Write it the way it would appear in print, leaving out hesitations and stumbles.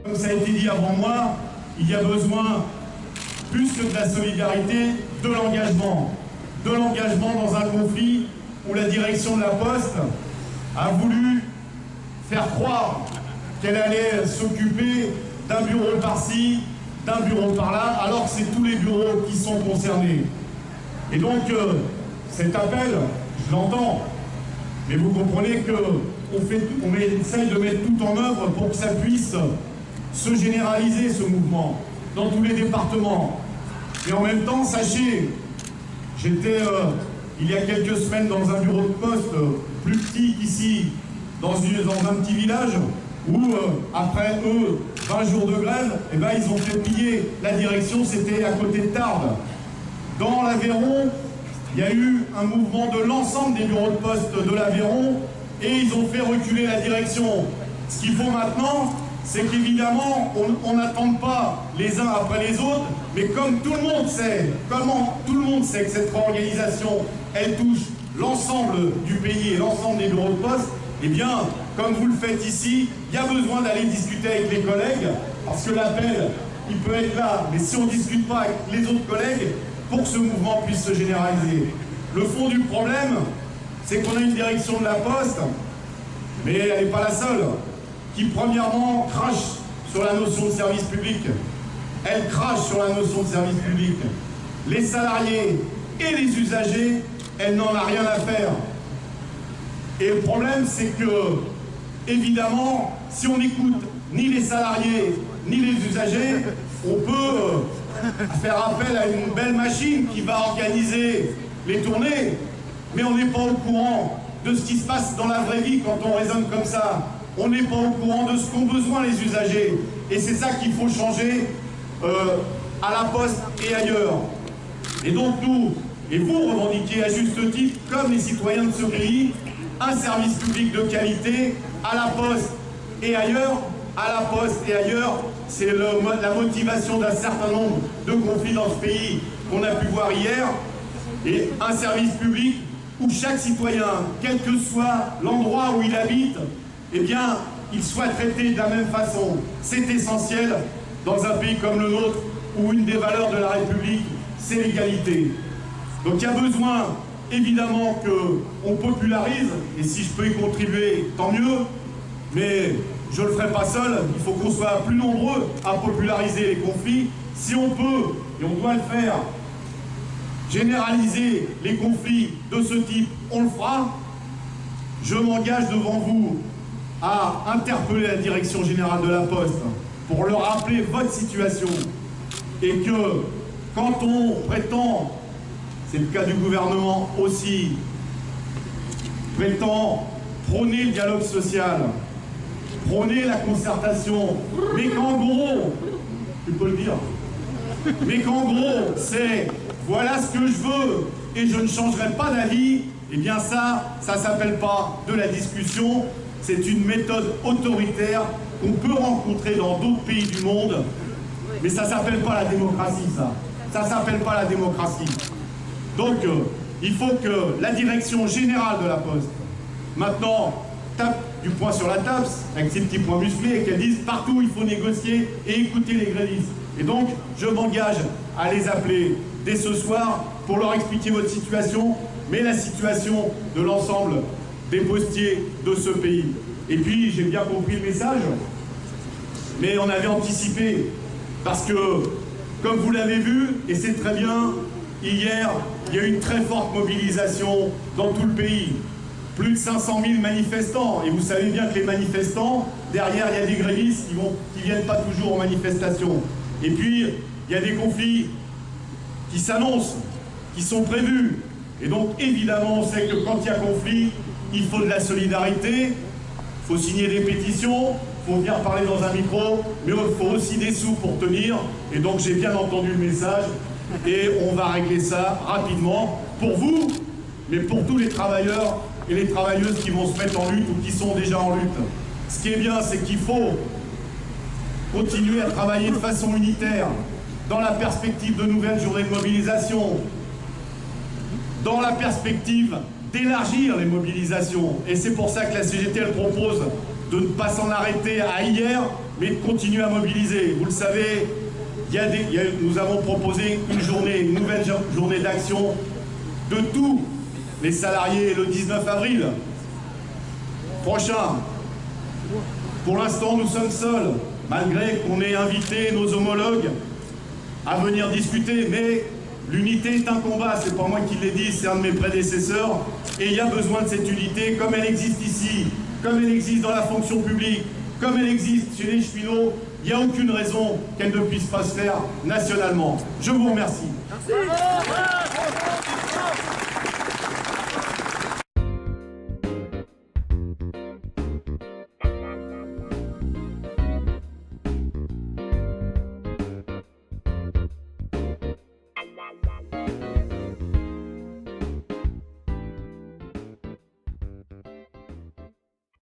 Comme ça a été dit avant moi, il y a besoin, plus que de la solidarité, de l'engagement. De l'engagement dans un conflit où la direction de la Poste a voulu faire croire qu'elle allait s'occuper d'un bureau par-ci, d'un bureau par-là, alors que c'est tous les bureaux qui sont concernés. Et donc, cet appel, je l'entends, mais vous comprenez qu'on essaye de mettre tout en œuvre pour que ça puisse se généraliser, ce mouvement, dans tous les départements. Et en même temps, sachez, j'étais il y a quelques semaines dans un bureau de poste plus petit qu'ici, dans un petit village, où après 20 jours de grève, eh ben, ils ont fait plier la direction, c'était à côté de Tarbes. Dans l'Aveyron, il y a eu un mouvement de l'ensemble des bureaux de poste de l'Aveyron et ils ont fait reculer la direction. Ce qu'il faut maintenant, c'est qu'évidemment, on n'attende pas les uns après les autres, mais comme tout le monde sait, que cette réorganisation, elle touche l'ensemble du pays et l'ensemble des bureaux de poste, eh bien, comme vous le faites ici, il y a besoin d'aller discuter avec les collègues, parce que l'appel, il peut être là, mais si on ne discute pas avec les autres collègues, pour que ce mouvement puisse se généraliser. Le fond du problème, c'est qu'on a une direction de la Poste, mais elle n'est pas la seule, qui premièrement crache sur la notion de service public. Elle crache sur la notion de service public. Les salariés et les usagers, elle n'en a rien à faire. Et le problème, c'est que, évidemment, si on n'écoute ni les salariés, ni les usagers, on peut faire appel à une belle machine qui va organiser les tournées, mais on n'est pas au courant de ce qui se passe dans la vraie vie quand on raisonne comme ça. On n'est pas au courant de ce qu'ont besoin les usagers. Et c'est ça qu'il faut changer à la Poste et ailleurs. Et donc nous, et vous revendiquez à juste titre, comme les citoyens de ce pays, un service public de qualité à la Poste et ailleurs. À la Poste et ailleurs, c'est la motivation d'un certain nombre de conflits dans ce pays qu'on a pu voir hier. Et un service public où chaque citoyen, quel que soit l'endroit où il habite, eh bien, il soit traité de la même façon. C'est essentiel dans un pays comme le nôtre, où une des valeurs de la République, c'est l'égalité. Donc il y a besoin, évidemment, qu'on popularise, et si je peux y contribuer, tant mieux, mais je ne le ferai pas seul, il faut qu'on soit plus nombreux à populariser les conflits. Si on peut, et on doit le faire, généraliser les conflits de ce type, on le fera. Je m'engage devant vous à interpeller la direction générale de la Poste pour leur rappeler votre situation et que quand on prétend, c'est le cas du gouvernement aussi, prétend prôner le dialogue social, prôner la concertation, mais qu'en gros, tu peux le dire, mais qu'en gros, c'est voilà ce que je veux et je ne changerai pas d'avis, eh bien ça s'appelle pas de la discussion, c'est une méthode autoritaire qu'on peut rencontrer dans d'autres pays du monde, mais ça s'appelle pas la démocratie, ça. Ça s'appelle pas la démocratie. Donc, il faut que la direction générale de la Poste, maintenant, tape du poing sur la table, avec ses petits poings musclés, et qu'elle dise partout il faut négocier et écouter les grévistes. Et donc, je m'engage à les appeler dès ce soir pour leur expliquer votre situation, mais la situation de l'ensemble des postiers de ce pays. Et puis, j'ai bien compris le message, mais on avait anticipé, parce que, comme vous l'avez vu, et c'est très bien, hier, il y a eu une très forte mobilisation dans tout le pays. Plus de 500 000 manifestants, et vous savez bien que les manifestants, derrière, il y a des grévistes qui viennent pas toujours aux manifestations. Et puis, il y a des conflits qui s'annoncent, qui sont prévus. Et donc, évidemment, on sait que quand il y a conflit, il faut de la solidarité, il faut signer des pétitions, il faut venir parler dans un micro, mais il faut aussi des sous pour tenir. Et donc, j'ai bien entendu le message, et on va régler ça rapidement, pour vous, mais pour tous les travailleurs et les travailleuses qui vont se mettre en lutte ou qui sont déjà en lutte. Ce qui est bien, c'est qu'il faut continuer à travailler de façon unitaire, dans la perspective de nouvelles journées de mobilisation, dans la perspective d'élargir les mobilisations. Et c'est pour ça que la CGT, elle propose de ne pas s'en arrêter à hier, mais de continuer à mobiliser. Vous le savez, nous avons proposé une nouvelle journée d'action de tous les salariés le 19 avril prochain. Pour l'instant, nous sommes seuls, malgré qu'on ait invité nos homologues à venir discuter, mais l'unité est un combat, c'est pas moi qui l'ai dit, c'est un de mes prédécesseurs, et il y a besoin de cette unité, comme elle existe ici, comme elle existe dans la fonction publique, comme elle existe chez les cheminots, il n'y a aucune raison qu'elle ne puisse pas se faire nationalement. Je vous remercie. Merci.